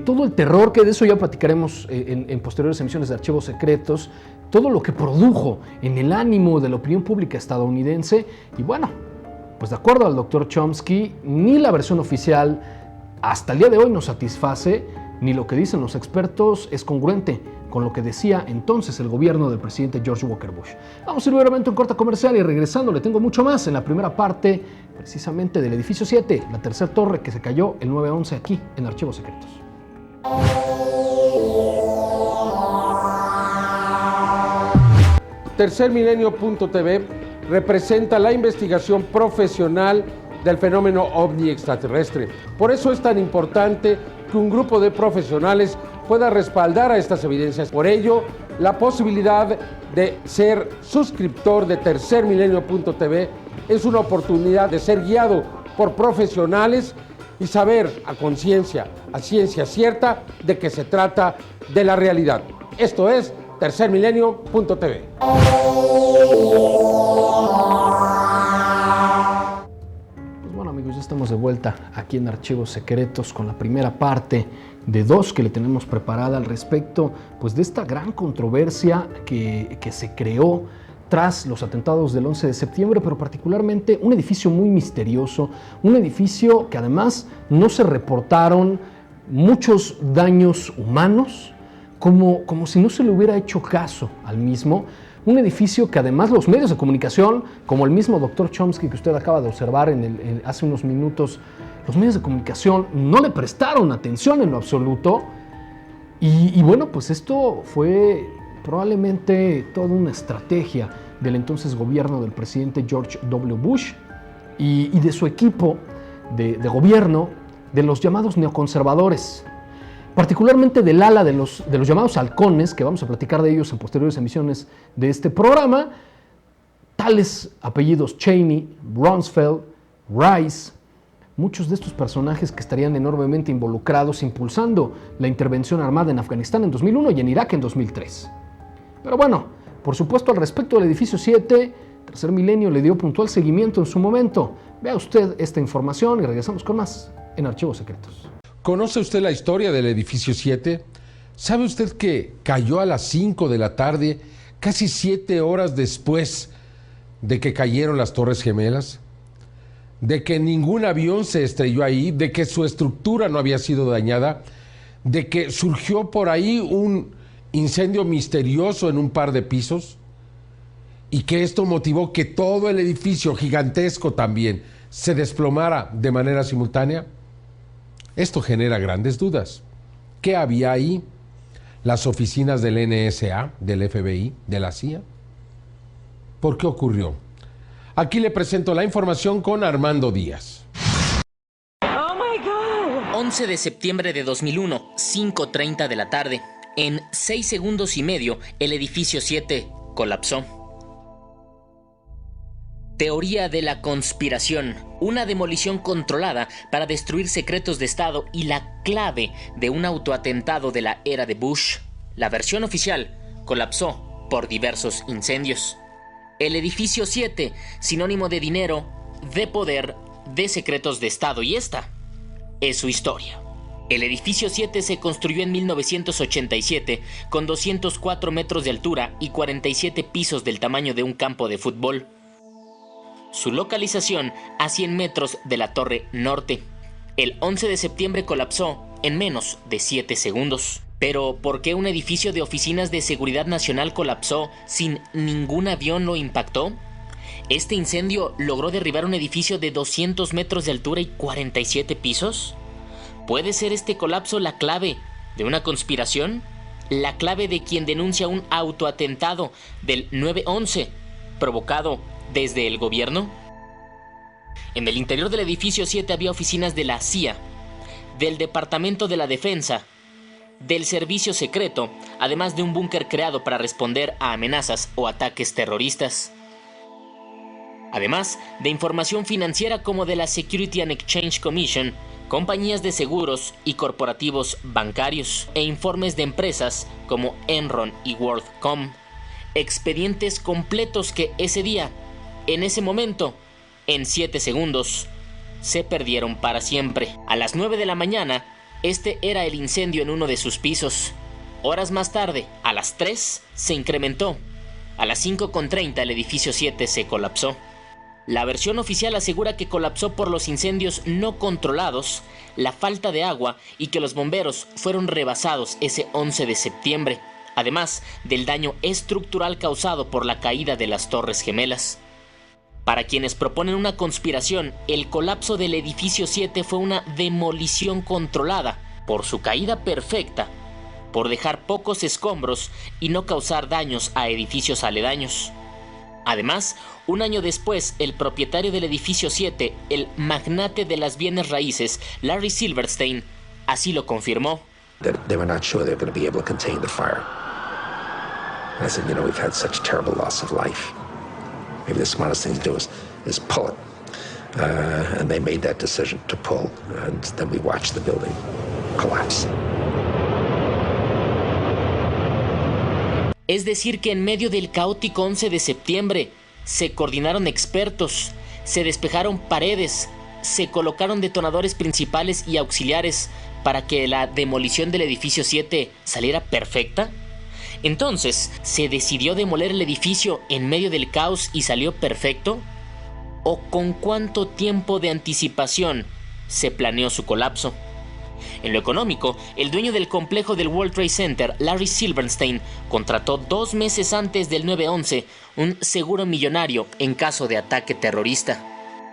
Todo el terror, que de eso ya platicaremos en posteriores emisiones de Archivos Secretos, todo lo que produjo en el ánimo de la opinión pública estadounidense. Y bueno, pues de acuerdo al doctor Chomsky, ni la versión oficial hasta el día de hoy nos satisface, ni lo que dicen los expertos es congruente con lo que decía entonces el gobierno del presidente George Walker Bush. Vamos a ir brevemente a un corte comercial y regresando le tengo mucho más en la primera parte precisamente del edificio 7, la tercera torre que se cayó el 9/11 aquí en Archivos Secretos. Tercermilenio.tv representa la investigación profesional del fenómeno ovni extraterrestre. Por eso es tan importante que un grupo de profesionales pueda respaldar a estas evidencias. Por ello, la posibilidad de ser suscriptor de Tercermilenio.tv es una oportunidad de ser guiado por profesionales y saber a conciencia, a ciencia cierta, de que se trata de la realidad. Esto es Tercermilenio.tv. Pues bueno, amigos, ya estamos de vuelta aquí en Archivos Secretos con la primera parte de dos que le tenemos preparada al respecto pues de esta gran controversia que se creó tras los atentados del 11 de septiembre, pero particularmente un edificio muy misterioso, un edificio que además no se reportaron muchos daños humanos, como si no se le hubiera hecho caso al mismo. Un edificio que además los medios de comunicación, como el mismo doctor Chomsky que usted acaba de observar hace unos minutos, los medios de comunicación no le prestaron atención en lo absoluto. Y bueno, pues esto fue probablemente toda una estrategia del entonces gobierno del presidente George W. Bush y de su equipo de gobierno, de los llamados neoconservadores, particularmente del ala de los llamados halcones, que vamos a platicar de ellos en posteriores emisiones de este programa, tales apellidos Cheney, Rumsfeld, Rice, muchos de estos personajes que estarían enormemente involucrados impulsando la intervención armada en Afganistán en 2001 y en Irak en 2003. Pero bueno, por supuesto, al respecto del edificio 7, Tercer Milenio le dio puntual seguimiento en su momento. Vea usted esta información y regresamos con más en Archivos Secretos. ¿Conoce usted la historia del edificio 7? ¿Sabe usted que cayó a las 5 de la tarde, casi 7 horas después de que cayeron las Torres Gemelas? De que ningún avión se estrelló ahí, de que su estructura no había sido dañada, de que surgió por ahí un incendio misterioso en un par de pisos y que esto motivó que todo el edificio gigantesco también se desplomara de manera simultánea. Esto genera grandes dudas. ¿Qué había ahí? ¿Las oficinas del NSA, del FBI, de la CIA? ¿Por qué ocurrió? Aquí le presento la información con Armando Díaz. 11 de septiembre de 2001, 5:30 de la tarde. En 6 segundos y medio, el edificio 7 colapsó. Teoría de la conspiración, una demolición controlada para destruir secretos de Estado y la clave de un autoatentado de la era de Bush. La versión oficial colapsó por diversos incendios. El edificio 7, sinónimo de dinero, de poder, de secretos de Estado. Y esta es su historia. El edificio 7 se construyó en 1987 con 204 metros de altura y 47 pisos del tamaño de un campo de fútbol. Su localización a 100 metros de la Torre Norte. El 11 de septiembre colapsó en menos de 7 segundos. Pero, ¿por qué un edificio de oficinas de seguridad nacional colapsó sin ningún avión lo impactó? ¿Este incendio logró derribar un edificio de 200 metros de altura y 47 pisos? ¿Puede ser este colapso la clave de una conspiración? ¿La clave de quien denuncia un autoatentado del 9/11 provocado desde el gobierno? En el interior del edificio 7 había oficinas de la CIA, del Departamento de la Defensa, del Servicio Secreto, además de un búnker creado para responder a amenazas o ataques terroristas. Además de información financiera como de la Security and Exchange Commission, compañías de seguros y corporativos bancarios, e informes de empresas como Enron y WorldCom. Expedientes completos que ese día, en ese momento, en 7 segundos, se perdieron para siempre. A las 9 de la mañana, este era el incendio en uno de sus pisos. Horas más tarde, a las 3, se incrementó. A las 5:30 el edificio 7 se colapsó. La versión oficial asegura que colapsó por los incendios no controlados, la falta de agua y que los bomberos fueron rebasados ese 11 de septiembre, además del daño estructural causado por la caída de las Torres Gemelas. Para quienes proponen una conspiración, el colapso del edificio 7 fue una demolición controlada por su caída perfecta, por dejar pocos escombros y no causar daños a edificios aledaños. Además, un año después, el propietario del edificio 7, el magnate de las bienes raíces, Larry Silverstein, así lo confirmó. They were not sure they were going to be able to contain the fire. And I said, you know, we've had such terrible loss of life. Maybe the smartest thing to do is pull it. And they made that decision to pull, and then we watched the building collapse. Es decir, que en medio del caótico 11 de septiembre se coordinaron expertos, se despejaron paredes, se colocaron detonadores principales y auxiliares para que la demolición del edificio 7 saliera perfecta. Entonces, ¿se decidió demoler el edificio en medio del caos y salió perfecto? ¿O con cuánto tiempo de anticipación se planeó su colapso? En lo económico, el dueño del complejo del World Trade Center, Larry Silverstein, contrató 2 meses antes del 9/11 un seguro millonario en caso de ataque terrorista.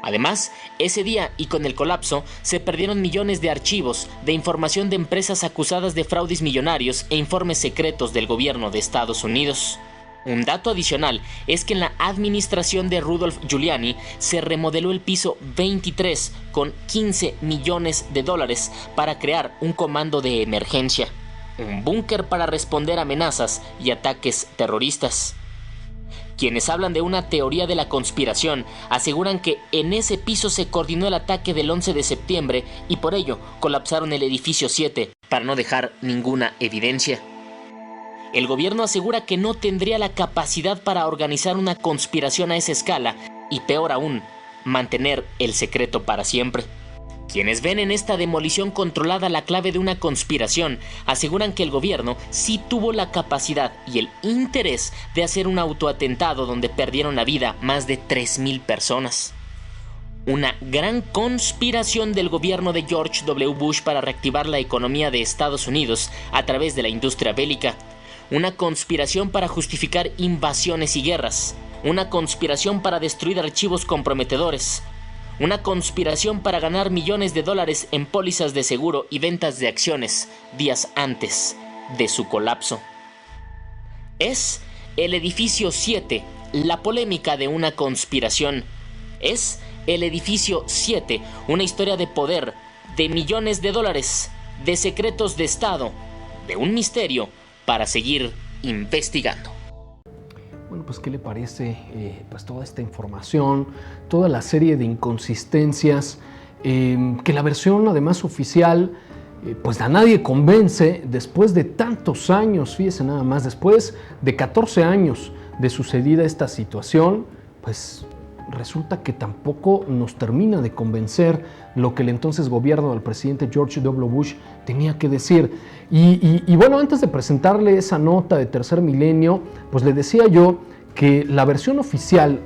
Además, ese día y con el colapso, se perdieron millones de archivos de información de empresas acusadas de fraudes millonarios e informes secretos del gobierno de Estados Unidos. Un dato adicional es que en la administración de Rudolph Giuliani se remodeló el piso 23 con $15 millones para crear un comando de emergencia, un búnker para responder a amenazas y ataques terroristas. Quienes hablan de una teoría de la conspiración aseguran que en ese piso se coordinó el ataque del 11 de septiembre y por ello colapsaron el edificio 7 para no dejar ninguna evidencia. El gobierno asegura que no tendría la capacidad para organizar una conspiración a esa escala y, peor aún, mantener el secreto para siempre. Quienes ven en esta demolición controlada la clave de una conspiración aseguran que el gobierno sí tuvo la capacidad y el interés de hacer un autoatentado donde perdieron la vida más de 3,000 personas. Una gran conspiración del gobierno de George W. Bush para reactivar la economía de Estados Unidos a través de la industria bélica. Una conspiración para justificar invasiones y guerras. Una conspiración para destruir archivos comprometedores. Una conspiración para ganar millones de dólares en pólizas de seguro y ventas de acciones días antes de su colapso. Es el edificio 7, la polémica de una conspiración. Es el edificio 7, una historia de poder, de millones de dólares, de secretos de Estado, de un misterio para seguir investigando. Bueno, pues ¿qué le parece pues toda esta información, toda la serie de inconsistencias, que la versión además oficial pues a nadie convence después de tantos años? Fíjese nada más, después de 14 años de sucedida esta situación, pues resulta que tampoco nos termina de convencer lo que el entonces gobierno del presidente George W. Bush tenía que decir. Y bueno, antes de presentarle esa nota de Tercer Milenio, pues le decía yo que la versión oficial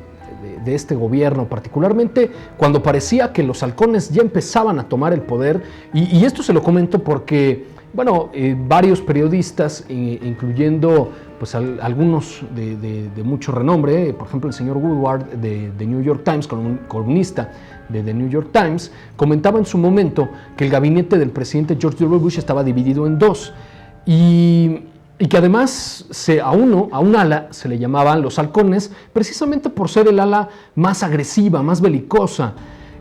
de este gobierno, particularmente cuando parecía que los halcones ya empezaban a tomar el poder, y esto se lo comento porque, bueno, varios periodistas, incluyendo pues algunos de mucho renombre, por ejemplo el señor Woodward de New York Times, columnista de The New York Times, comentaba en su momento que el gabinete del presidente George W. Bush estaba dividido en dos, y que además a un ala se le llamaban los halcones, precisamente por ser el ala más agresiva, más belicosa,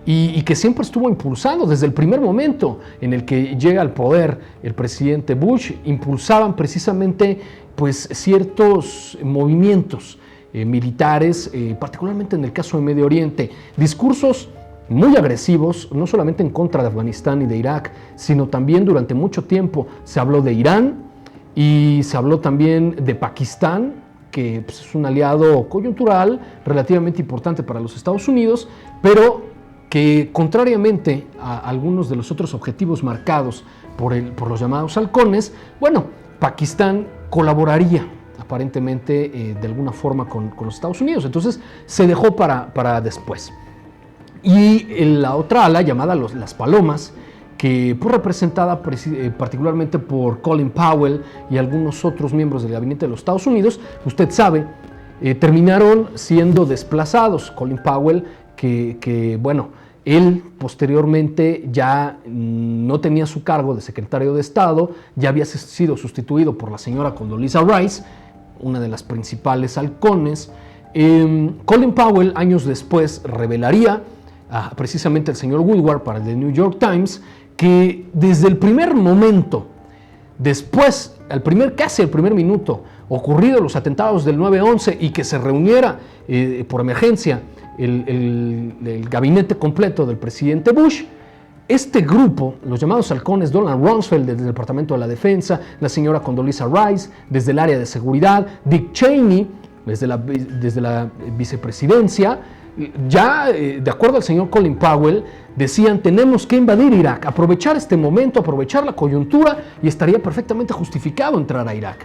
y que siempre estuvo impulsando desde el primer momento en el que llega al poder el presidente Bush, impulsaban precisamente pues ciertos movimientos militares, particularmente en el caso de Medio Oriente, discursos muy agresivos, no solamente en contra de Afganistán y de Irak, sino también durante mucho tiempo se habló de Irán y se habló también de Pakistán, que pues, es un aliado coyuntural relativamente importante para los Estados Unidos, pero que contrariamente a algunos de los otros objetivos marcados por los llamados halcones, bueno, Pakistán colaboraría aparentemente de alguna forma con los Estados Unidos, entonces se dejó para después. Y la otra ala, llamada las Palomas, que fue representada particularmente por Colin Powell y algunos otros miembros del gabinete de los Estados Unidos, usted sabe, terminaron siendo desplazados. Colin Powell, que bueno, él posteriormente ya no tenía su cargo de secretario de Estado, ya había sido sustituido por la señora Condoleezza Rice, una de las principales halcones. Colin Powell años después revelaría precisamente al señor Woodward para el The New York Times que desde el primer momento, después, casi el primer minuto, ocurrido los atentados del 9/11 y que se reuniera por emergencia el gabinete completo del presidente Bush, este grupo, los llamados halcones, Donald Rumsfeld desde el Departamento de la Defensa, la señora Condoleezza Rice desde el área de seguridad, Dick Cheney desde la vicepresidencia, ya de acuerdo al señor Colin Powell, decían tenemos que invadir Irak, aprovechar este momento, aprovechar la coyuntura y estaría perfectamente justificado entrar a Irak.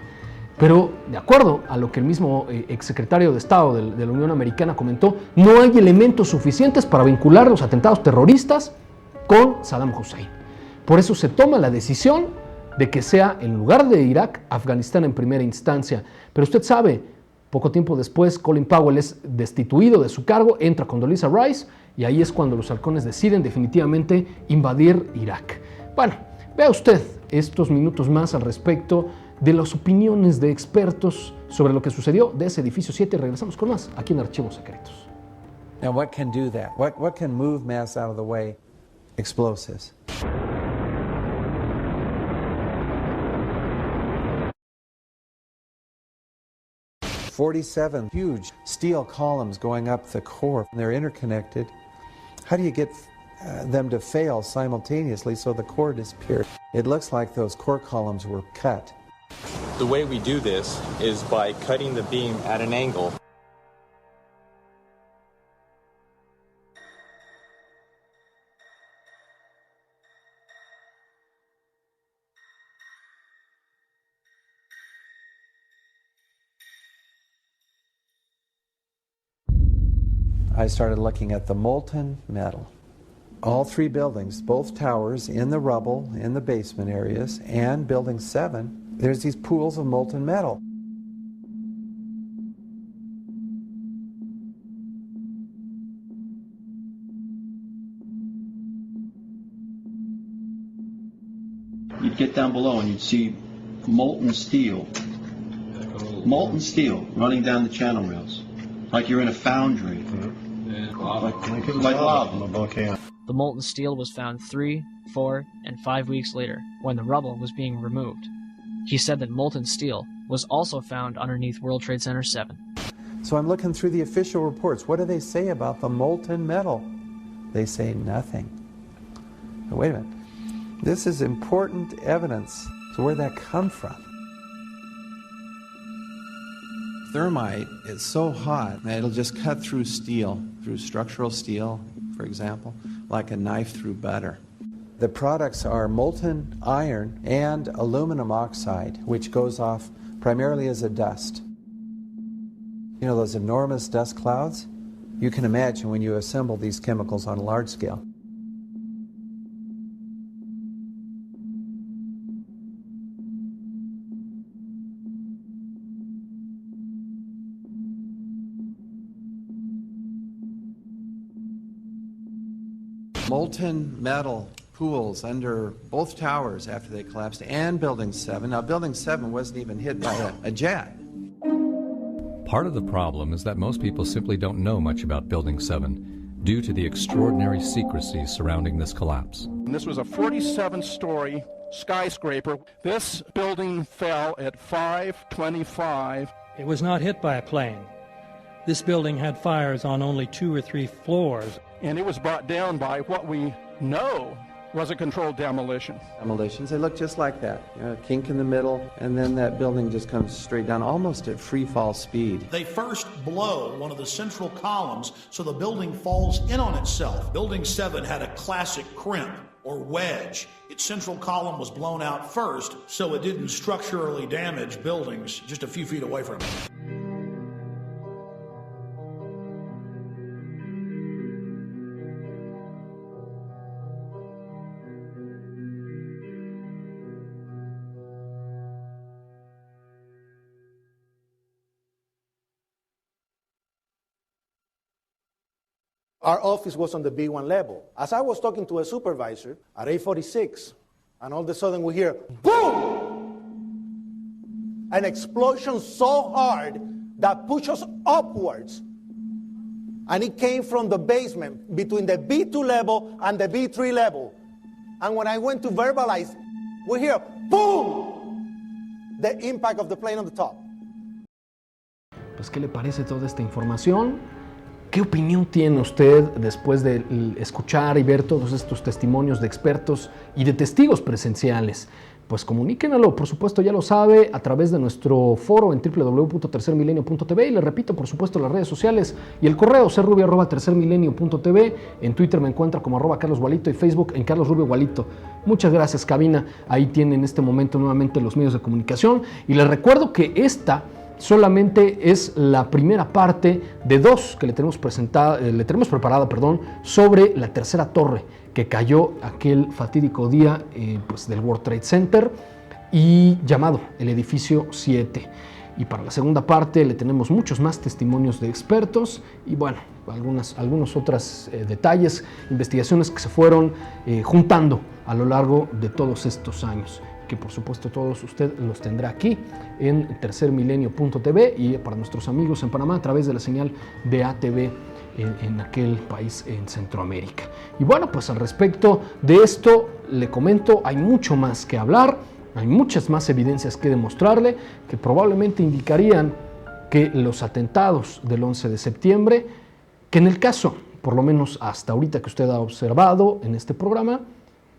Pero de acuerdo a lo que el mismo exsecretario de Estado de la Unión Americana comentó, no hay elementos suficientes para vincular los atentados terroristas con Saddam Hussein. Por eso se toma la decisión de que sea en lugar de Irak, Afganistán en primera instancia. Pero usted sabe, poco tiempo después, Colin Powell es destituido de su cargo, entra Condoleezza Rice y ahí es cuando los halcones deciden definitivamente invadir Irak. Bueno, vea usted estos minutos más al respecto de las opiniones de expertos sobre lo que sucedió de ese edificio 7. Regresamos con más aquí en Archivos Secretos. Now what can do that? What can move mass out of the way? Explosives. "47 huge steel columns going up the core. They're interconnected. How do you get them to fail simultaneously so the core disappears? It looks like those core columns were cut." The way we do this is by cutting the beam at an angle. I started looking at the molten metal. All three buildings, both towers in the rubble, in the basement areas, and Building 7, there's these pools of molten metal. You'd get down below and you'd see molten steel running down the channel rails, like you're in a foundry. Like lava. The molten steel was found 3, 4, and 5 weeks later, when the rubble was being removed. He said that molten steel was also found underneath World Trade Center 7. So I'm looking through the official reports. What do they say about the molten metal? They say nothing. Now, wait a minute. This is important evidence. So where'd that come from? thermite is so hot that it'll just cut through steel, through structural steel, for example, like a knife through butter. The products are molten iron and aluminum oxide, which goes off primarily as a dust. You know those enormous dust clouds? You can imagine when you assemble these chemicals on a large scale. Molten metal pools under both towers after they collapsed, and Building 7. Now, Building 7 wasn't even hit by a jet. Part of the problem is that most people simply don't know much about Building 7 due to the extraordinary secrecy surrounding this collapse. And this was a 47-story skyscraper. This building fell at 5:25. It was not hit by a plane. This building had fires on only 2 or 3 floors. And it was brought down by what we know was a controlled demolition. Demolitions, they look just like that. You know, a kink in the middle, and then that building just comes straight down, almost at free fall speed. They first blow one of the central columns so the building falls in on itself. Building 7 had a classic crimp or wedge. Its central column was blown out first, so it didn't structurally damage buildings just a few feet away from it. Our office was on the B1 level. As I was talking to a supervisor at 8:46, and all of a sudden we hear, boom! An explosion so hard that pushed us upwards. And it came from the basement between the B2 level and the B3 level. And when I went to verbalize, we hear, boom! The impact of the plane on the top. Pues, ¿qué le parece toda esta información? ¿Qué opinión tiene usted después de escuchar y ver todos estos testimonios de expertos y de testigos presenciales? Pues comuníquenlo, por supuesto ya lo sabe, a través de nuestro foro en www.tercermilenio.tv y le repito, por supuesto, las redes sociales y el correo crrubio@tercermilenio.tv. En Twitter me encuentro como @carlosgualito y Facebook en Carlos Rubio Gualito. Muchas gracias, cabina. Ahí tienen en este momento nuevamente los medios de comunicación y les recuerdo que esta solamente es la primera parte de 2 que le tenemos preparada, sobre la tercera torre que cayó aquel fatídico día pues del World Trade Center y llamado el edificio 7. Y para la segunda parte le tenemos muchos más testimonios de expertos y bueno, algunos otros detalles, investigaciones que se fueron juntando a lo largo de todos estos años, que por supuesto todos usted los tendrá aquí en tercermilenio.tv y para nuestros amigos en Panamá a través de la señal de ATV en aquel país en Centroamérica. Y bueno, pues al respecto de esto le comento, hay mucho más que hablar, hay muchas más evidencias que demostrarle que probablemente indicarían que los atentados del 11 de septiembre, que en el caso, por lo menos hasta ahorita que usted ha observado en este programa,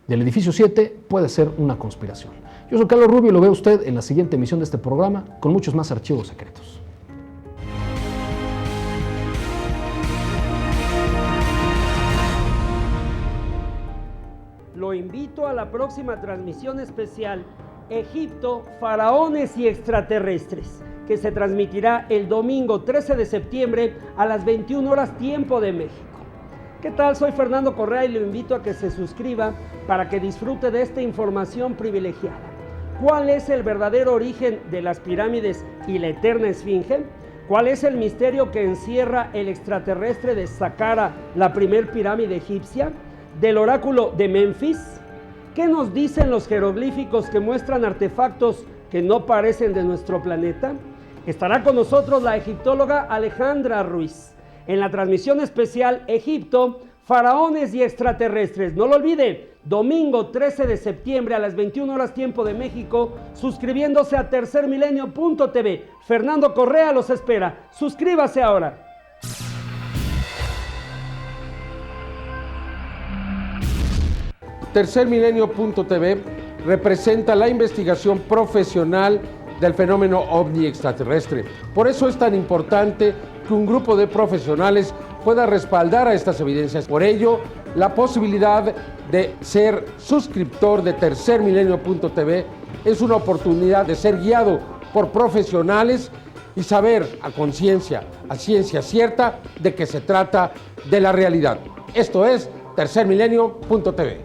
del edificio 7 puede ser una conspiración. Yo soy Carlos Rubio y lo ve usted en la siguiente emisión de este programa con muchos más archivos secretos. Lo invito a la próxima transmisión especial Egipto, faraones y extraterrestres, que se transmitirá el domingo 13 de septiembre a las 21 horas tiempo de México. ¿Qué tal? Soy Fernando Correa y lo invito a que se suscriba para que disfrute de esta información privilegiada. ¿Cuál es el verdadero origen de las pirámides y la eterna esfinge? ¿Cuál es el misterio que encierra el extraterrestre de Saqqara, la primer pirámide egipcia? ¿Del oráculo de Memphis? ¿Qué nos dicen los jeroglíficos que muestran artefactos que no parecen de nuestro planeta? Estará con nosotros la egiptóloga Alejandra Ruiz en la transmisión especial Egipto, faraones y extraterrestres. No lo olvide, domingo 13 de septiembre a las 21 horas tiempo de México, suscribiéndose a tercermilenio.tv. Fernando Correa los espera. Suscríbase ahora. Tercermilenio.tv representa la investigación profesional del fenómeno ovni extraterrestre. Por eso es tan importante que un grupo de profesionales pueda respaldar a estas evidencias. Por ello, la posibilidad de ser suscriptor de tercermilenio.tv es una oportunidad de ser guiado por profesionales y saber a conciencia, a ciencia cierta, de que se trata de la realidad. Esto es tercermilenio.tv.